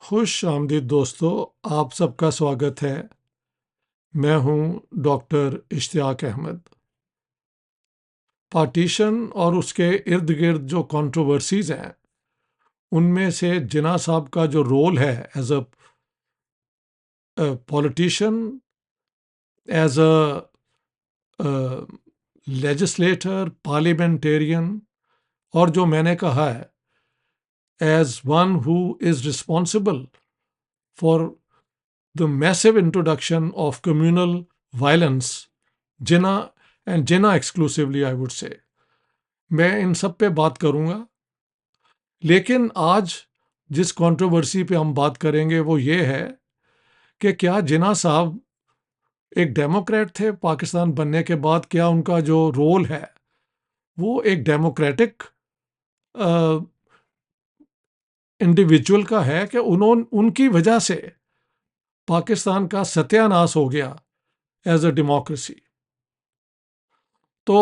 खुश आमदीद दोस्तों, आप सबका स्वागत है। मैं हूं डॉक्टर इश्तियाक अहमद। पार्टीशन और उसके इर्द गिर्द जो कंट्रोवर्सीज हैं, उनमें से जिन्ना साहब का जो रोल है as a politician, as a legislator, parliamentarian, और जो मैंने कहा है as one who is responsible for the massive introduction of communal violence, Jinnah and Jinnah exclusively I would say, मैं इन सब पे बात करूंगा। लेकिन आज जिस कंट्रोवर्सी पे हम बात करेंगे वो ये है कि क्या जिना साहब एक डेमोक्रेट थे पाकिस्तान बनने के बाद? क्या उनका जो रोल है वो एक डेमोक्रेटिक इंडिविजुअल का है कि उनकी वजह से पाकिस्तान का सत्यानाश हो गया एज अ डेमोक्रेसी? तो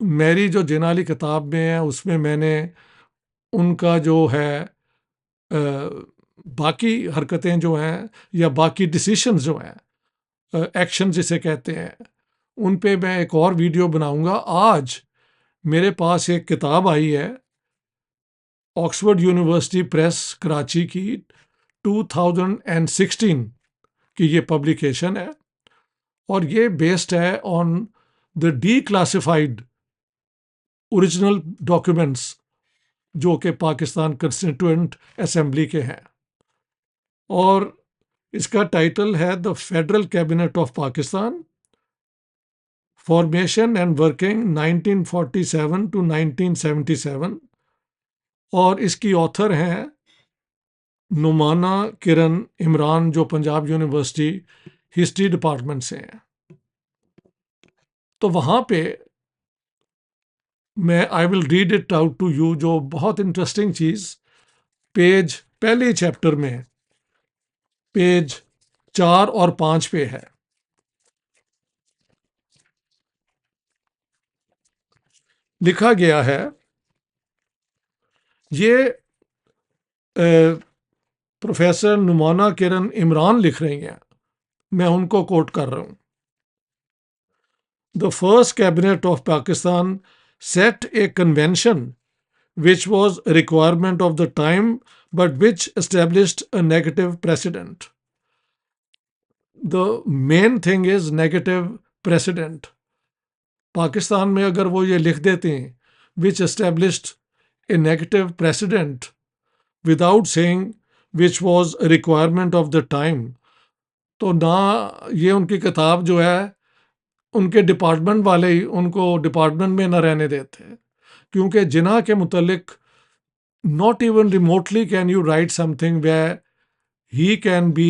मेरी जो जिनाली किताब में है उसमें मैंने उनका जो है बाकी हरकतें जो हैं या बाकी डिसीशंस जो हैं, एक्शन जिसे कहते हैं, उन पे मैं एक और वीडियो बनाऊंगा। आज मेरे पास एक किताब आई है ऑक्सफोर्ड यूनिवर्सिटी प्रेस कराची की 2016 की ये पब्लिकेशन है, और ये बेस्ड है on the D classified original documents जो कि पाकिस्तान कंस्टिट्यूएंट असेंबली के हैं। और इसका टाइटल है the federal cabinet of Pakistan, formation and working 1947 to 1977, और इसकी ऑथर हैं नुमाना किरण इमरान, जो पंजाब यूनिवर्सिटी हिस्ट्री डिपार्टमेंट से हैं। तो वहाँ पे मैं I will read it out to you, जो बहुत इंटरेस्टिंग चीज़ पेज पहले चैप्टर में पेज 4 और 5 पे है। लिखा गया है, ये प्रोफेसर नुमाना किरण इमरान लिख रही हैं, मैं उनको कोट कर रहा हूं। The first cabinet of Pakistan set a convention which was a requirement of the time but which established a negative precedent. The main thing is negative precedent. Pakistan में अगर वो ये लिख देते हैं which established a negative precedent without saying which was a requirement of the time, तो ना ये उनकी किताब जो है उनके डिपार्टमेंट वाले ही उनको डिपार्टमेंट में न रहने देते, क्योंकि जिना के मुतलिक not even remotely can you write something where he can be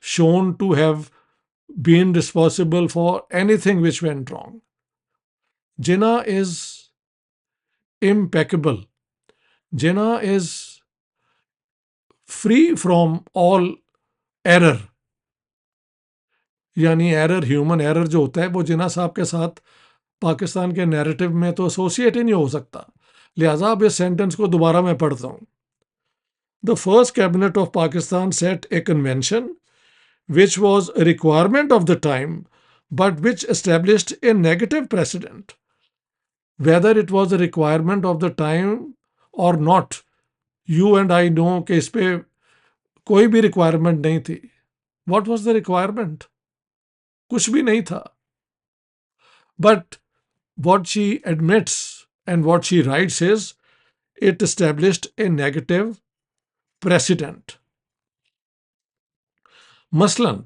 shown to have been responsible for anything which went wrong. Jinnah is impeccable. Jinnah is free from all error. यानी error, human error जो होता है वो जिन्ना साहब के साथ पाकिस्तान के narrative में तो एसोसिएट ही नहीं हो सकता। लिहाजा अब इस सेंटेंस को दोबारा मैं पढ़ता हूँ। The first cabinet of Pakistan set A convention which was a requirement of the time but which established a negative precedent. Whether it was a requirement of the time or not, you and I know कि इस पे कोई भी requirement नहीं थी। What was the requirement? कुछ भी नहीं था। But what she admits and what she writes is it established a negative precedent. मसलन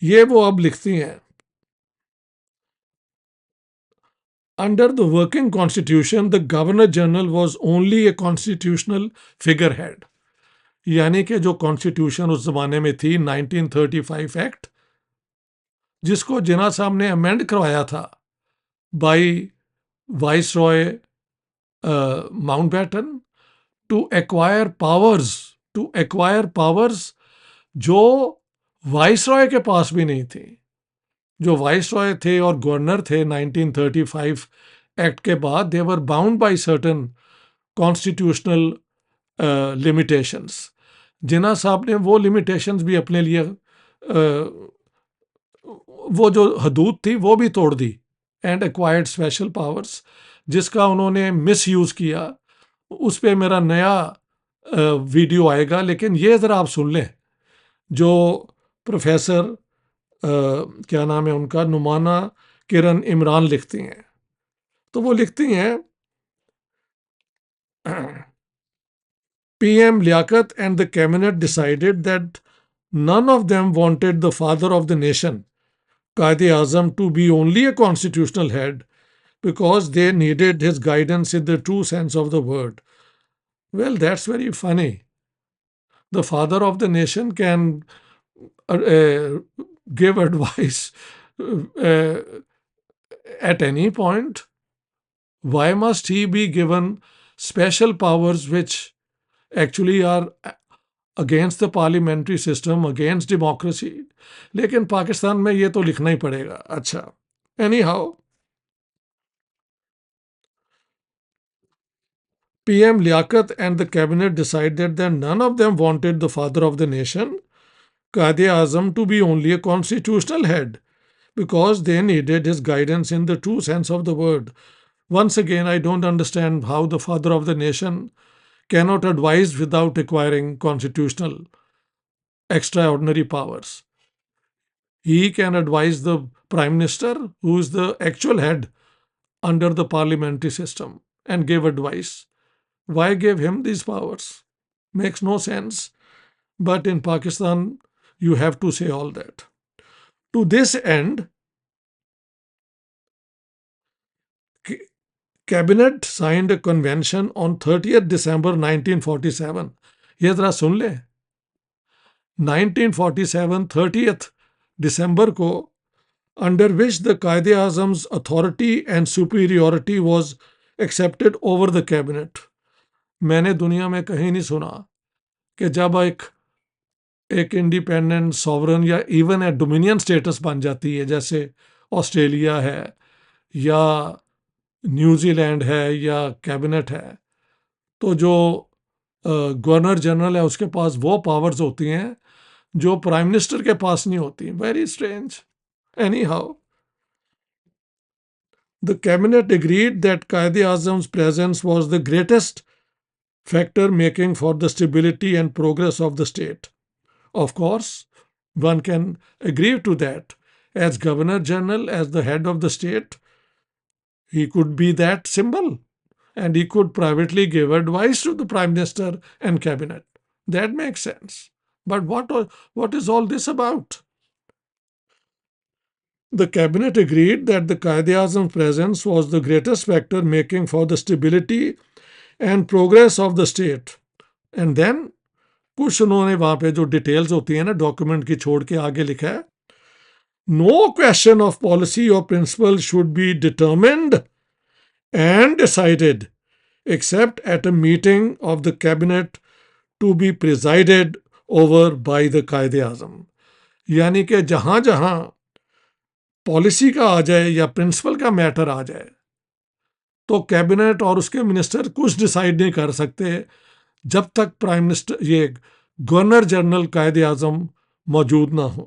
ये वो अब लिखती हैं, under the working constitution the governor general was only a constitutional figurehead. यानी कि जो कॉन्स्टिट्यूशन उस जमाने में थी 1935 एक्ट, जिसको जिन्ना साहब ने अमेंड करवाया था by viceroy Mountbatten to acquire powers जो वाइस रॉय के पास भी नहीं थी। जो वाइस रॉय थे और गवर्नर थे 1935 एक्ट के बाद, they were bound by certain constitutional limitations. Jinnah sahab ने वो लिमिटेशंस भी अपने लिए वो जो हदूद थी वो भी तोड़ दी एंड एक्वायर्ड स्पेशल पावर्स, जिसका उन्होंने मिस यूज़ किया। उस पर मेरा नया वीडियो आएगा, लेकिन ये ज़रा आप सुन लें जो प्रोफेसर क्या नाम है उनका, नुमाना किरण इमरान लिखती हैं। तो वो लिखती हैं PM Liaquat and the cabinet decided that none of them wanted the father of the nation, Quaid-e-Azam, to be only a constitutional head because they needed his guidance in the true sense of the word. Well, that's very funny. The father of the nation can give advice uh, at any point. Why must he be given special powers which actually are against the parliamentary system, against democracy? लेकिन पाकिस्तान में ये तो लिखना ही पड़ेगा। अच्छा, any how, PM Liaquat and the cabinet decided that none of them wanted the father of the nation, Quaid-e-Azam, to be only a constitutional head because they needed his guidance in the true sense of the word. Once again, I don't understand how the father of the nation cannot advise without acquiring constitutional extraordinary powers. He can advise the prime minister, who is the actual head under the parliamentary system, and give advice. Why give him these powers? Makes no sense. But in Pakistan, you have to say all that. To this end, Cabinet signed a convention on 30th December 1947. ये जरा सुन ले, 1947 30th December को, under which the Quaid-e-Azam's authority and superiority was accepted over the cabinet. मैंने दुनिया में कहीं नहीं सुना कि जब एक इंडिपेंडेंट सॉवरन या इवन ए डोमिनियन स्टेटस बन जाती है, जैसे ऑस्ट्रेलिया है या न्यूजीलैंड है या कैबिनेट है, तो जो गवर्नर जनरल है उसके पास वो पावर्स होती हैं जो प्राइम मिनिस्टर के पास नहीं होती। Very strange. Any how, the cabinet agreed that Quaid-e-Azam's presence was the greatest factor making for the stability and progress of the state. Of course, one can agree to that. As Governor General, as the head of the state, he could be that symbol and he could privately give advice to the Prime Minister and Cabinet. That makes sense. But what is all this about? The cabinet agreed that the Quaid-e-Azam's presence was the greatest factor making for the stability and progress of the state. And then कुछ उन्होंने वहां पे जो details होती है ना document की छोड़ के आगे लिखा है, नो क्वेश्चन ऑफ पॉलिसी और principle should be determined and decided except at a meeting of the cabinet to be presided over by the Quaid-e-Azam. यानी कि जहां जहां पॉलिसी का आ जाए या प्रिंसिपल का मैटर आ जाए तो कैबिनेट और उसके मिनिस्टर कुछ डिसाइड नहीं कर सकते जब तक प्राइम मिनिस्टर ये गवर्नर जनरल Quaid-e-Azam मौजूद ना हो।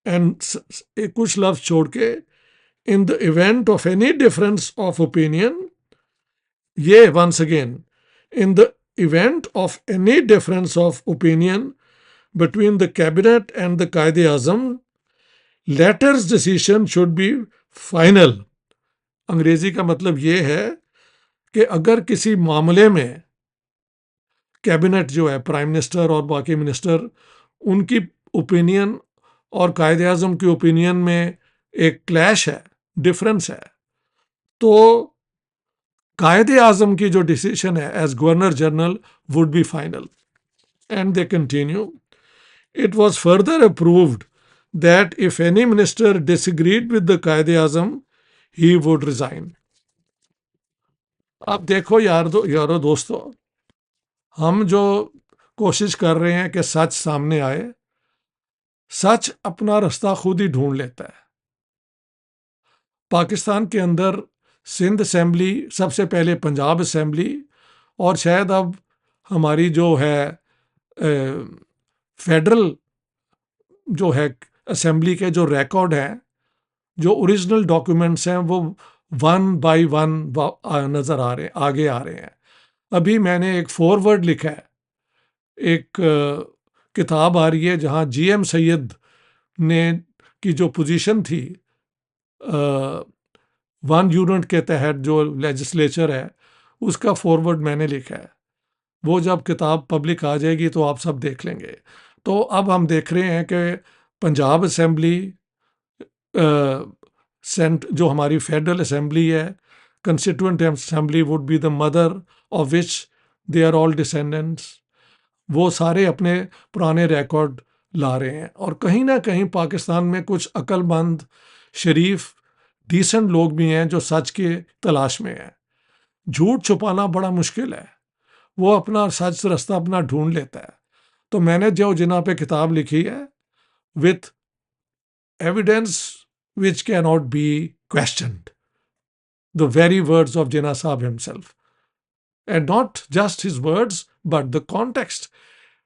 एंड कुछ लफ्ज छोड़ के, in the event of any difference of opinion, once again, in the event of any difference of opinion between the cabinet and the Quaid-e-Azam, latter's decision should be final. अंग्रेजी का मतलब ये है कि अगर किसी मामले में कैबिनेट जो है, प्राइम मिनिस्टर और बाकी मिनिस्टर, उनकी ओपिनियन और Quaid-e-Azam की ओपिनियन में एक क्लैश है, डिफरेंस है, तो Quaid-e-Azam की जो डिसीजन है as governor general would be final. And they continue, it was further approved that if any minister disagreed with the Quaid-e-Azam he would resign. अब देखो यारो दोस्तों, हम जो कोशिश कर रहे हैं कि सच सामने आए, सच अपना रास्ता खुद ही ढूंढ लेता है। पाकिस्तान के अंदर सिंध असेंबली, सबसे पहले पंजाब असेंबली और शायद अब हमारी जो है फेडरल जो है असेंबली के जो रिकॉर्ड हैं, जो ओरिजिनल डॉक्यूमेंट्स हैं, वो वन बाय वन नज़र आ रहे हैं, आगे आ रहे हैं। अभी मैंने एक फॉरवर्ड लिखा है, एक किताब आ रही है जहाँ जीएम सैयद ने की जो पोजीशन थी वन यूनिट के तहत जो लेजिस्लेचर है, उसका फॉरवर्ड मैंने लिखा है। वो जब किताब पब्लिक आ जाएगी तो आप सब देख लेंगे। तो अब हम देख रहे हैं कि पंजाब असेंबली, सेंट जो हमारी फेडरल असेंबली है, constituent assembly would be the mother of which they are all descendants, वो सारे अपने पुराने रिकॉर्ड ला रहे हैं। और कहीं ना कहीं पाकिस्तान में कुछ अक्लमंद, शरीफ, डिसेंट लोग भी हैं जो सच के तलाश में हैं। झूठ छुपाना बड़ा मुश्किल है, वो अपना सच रास्ता अपना ढूंढ लेता है। तो मैंने जो जिन्ना पे किताब लिखी है, with evidence which cannot be questioned, the very words of Jinnah Sahib himself, and not just his words but the context.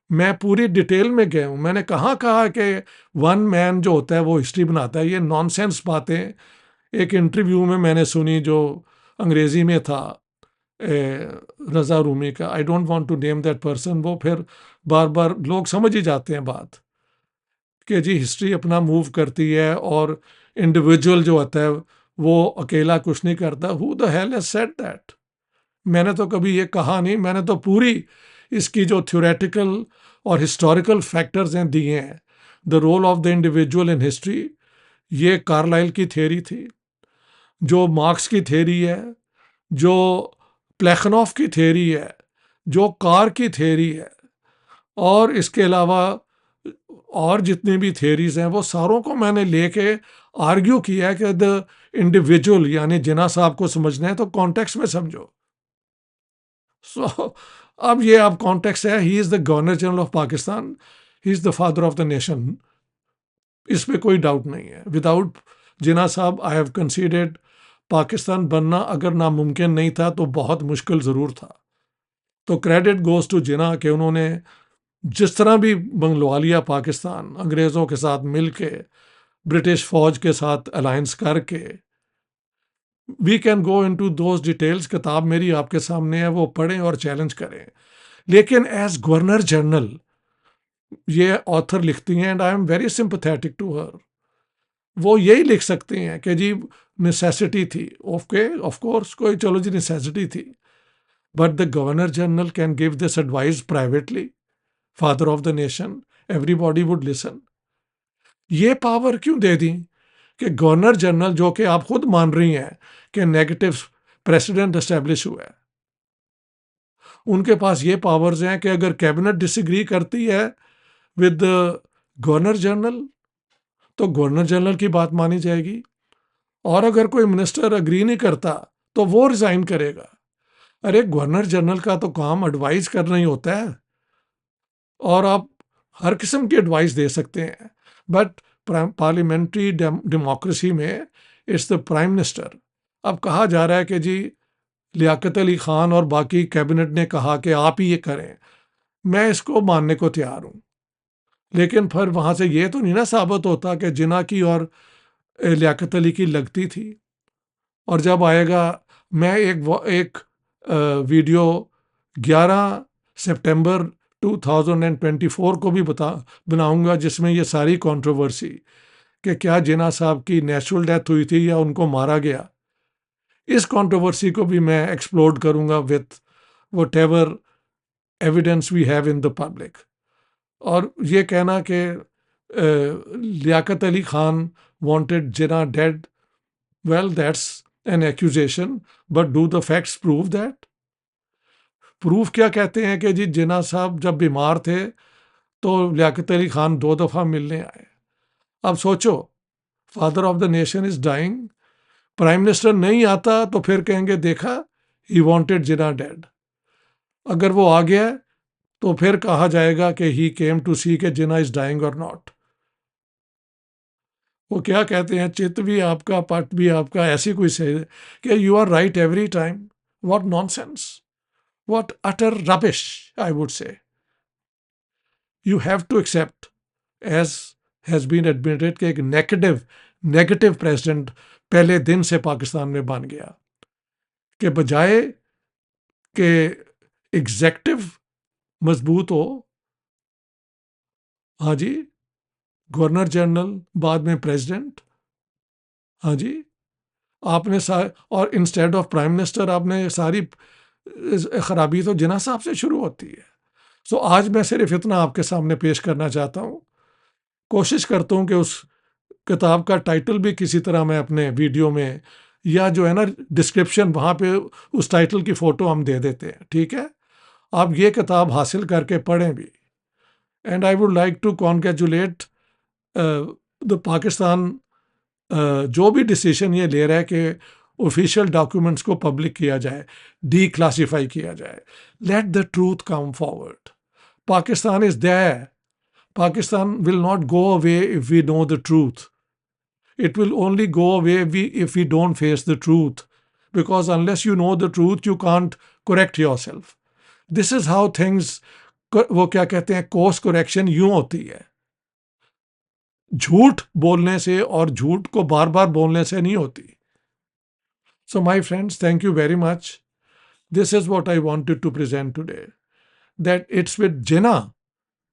मैं पूरी डिटेल में गया हूं। मैंने कहाँ कहा कि वन मैन जो होता है वो हिस्ट्री बनाता है, ये नॉनसेंस बातें एक इंटरव्यू में मैंने सुनी जो अंग्रेजी में था रजा रूमी का। I don't want to name that person. वो फिर बार बार लोग समझ ही जाते हैं बात कि जी हिस्ट्री अपना मूव करती है और इंडिविजुअल जो होता है वो अकेला कुछ नहीं करता। Who the hell has said that? मैंने तो कभी ये कहा नहीं। मैंने तो पूरी इसकी जो थ्योरेटिकल और हिस्टोरिकल फैक्टर्स हैं दिए हैं। The role of the individual in history, ये कार्लाइल की थ्योरी थी, जो मार्क्स की थ्योरी है, जो प्लेखनॉफ की थ्योरी है, जो कार की थ्योरी है, और इसके अलावा और जितनी भी थियरीज हैं वो सारों को मैंने लेके आर्ग्यू किया है कि द इंडिविजुअल यानी जिन्ना साहब को समझना है तो कॉन्टेक्स्ट में समझो। सो अब ये अब कॉन्टेक्स्ट है, he is the governor general of Pakistan, he is the father of the nation, इसमें कोई डाउट नहीं है। विदाउट जिन्ना साहब आई हैव कंसीडर्ड पाकिस्तान बनना अगर नामुमकिन नहीं था तो बहुत मुश्किल ज़रूर था। तो क्रेडिट गोज टू जिन्ना कि उन्होंने जिस तरह भी मंगलवा लिया पाकिस्तान, अंग्रेज़ों के साथ मिल के, ब्रिटिश फौज के साथ अलायंस करके। We can go into those details, किताब मेरी आपके सामने है, वो पढ़ें और चैलेंज करें। लेकिन एज गवर्नर जनरल ये ऑथर लिखती हैं, and I am very sympathetic to her. वो यही लिख सकती हैं कि जी नेसेसिटी थी, ओके ऑफ कोर्स, कोई चलो जी नेसेसिटी थी, but the governor general can give this advice privately, father of the nation, everybody would listen. ये पावर क्यों दे दी कि गवर्नर जनरल, जो कि आप खुद मान रही हैं कि नेगेटिव प्रेसिडेंट एस्टेब्लिश हुआ है, उनके पास ये पावर्स हैं कि अगर कैबिनेट डिसएग्री करती है विद गवर्नर जनरल तो गवर्नर जनरल की बात मानी जाएगी, और अगर कोई मिनिस्टर अग्री नहीं करता तो वो रिजाइन करेगा। अरे गवर्नर जनरल का तो काम एडवाइस करना ही होता है, और आप हर किस्म की एडवाइस दे सकते हैं, बट पार्लियामेंट्री डेमोक्रेसी में इट्स द प्राइम मिनिस्टर। अब कहा जा रहा है कि जी लियाकत अली खान और बाकी कैबिनेट ने कहा कि आप ही ये करें। मैं इसको मानने को तैयार हूँ, लेकिन फिर वहाँ से ये तो नहीं ना साबित होता कि जिन्ना की और लियाकत अली की लगती थी। और जब आएगा, मैं एक वीडियो 11 सितंबर 2024 को भी बनाऊंगा जिसमें ये सारी कंट्रोवर्सी कि क्या जिन्ना साहब की नेचुरल डेथ हुई थी या उनको मारा गया, इस कंट्रोवर्सी को भी मैं एक्सप्लोर करूंगा with whatever evidence we have in the public. और ये कहना कि Liaquat Ali Khan wanted Jinnah dead, well that's an accusation, but do the facts prove that? Proof क्या कहते हैं कि जी जिन्ना साहब जब बीमार थे तो लियाकत अली खान 2 दफ़ा मिलने आए। अब सोचो, father of the nation is dying, prime minister नहीं आता तो फिर कहेंगे देखा ही वांटेड जिन्ना डेड। अगर वो आ गया तो फिर कहा जाएगा कि ही केम टू सी के जिन्ना इज डाइंग और नॉट। वो क्या कहते हैं, चित्त भी आपका पट भी आपका, ऐसी कोई से कि you are right every time. What nonsense. What utter rubbish, I would say. You have to accept, as has been admitted, कि एक नेगेटिव प्रेसिडेंट पहले दिन से पाकिस्तान में बन गया, के बजाय कि एग्जेक्टिव मजबूत हो, हाँ जी, गवर्नर जनरल बाद में प्रेसिडेंट, हाँ जी, आपने और इंस्टेड ऑफ प्राइम मिनिस्टर आपने सारी खराबी तो जिन्ना साहब से शुरू होती है. सो आज मैं सिर्फ इतना आपके सामने पेश करना चाहता हूँ. कोशिश करता हूँ कि उस किताब का टाइटल भी किसी तरह मैं अपने वीडियो में या जो है ना डिस्क्रिप्शन वहाँ पे उस टाइटल की फ़ोटो हम दे देते हैं, ठीक है. आप ये किताब हासिल करके पढ़ें भी. And I would like to congratulate the Pakistan, जो भी डिसीजन ये ले रहा है कि ऑफिशियल डॉक्यूमेंट्स को पब्लिक किया जाए, डी क्लासीफाई किया जाए. Let the truth come forward. Pakistan is there. Pakistan will not go away if we know the truth. It will only go away if we don't face the truth. Because unless you know the truth, you can't correct yourself. This is how things, वो क्या कहते हैं, course correction यूं होती है. झूठ बोलने से और झूठ को बार बार बोलने से नहीं होती. So my friends, thank you very much. This is what I wanted to present today. That it's with Jinnah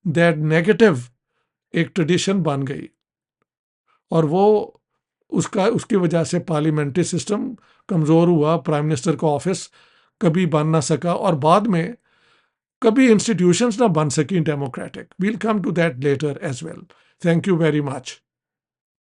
that negative एक ट्रेडिशन बन गई और वो उसकी वजह से पार्लियामेंट्री सिस्टम कमज़ोर हुआ, प्राइम मिनिस्टर का ऑफिस कभी बन ना सका और बाद में कभी इंस्टीट्यूशंस ना बन सकी democratic. We'll come to that letter as well. Thank you very much.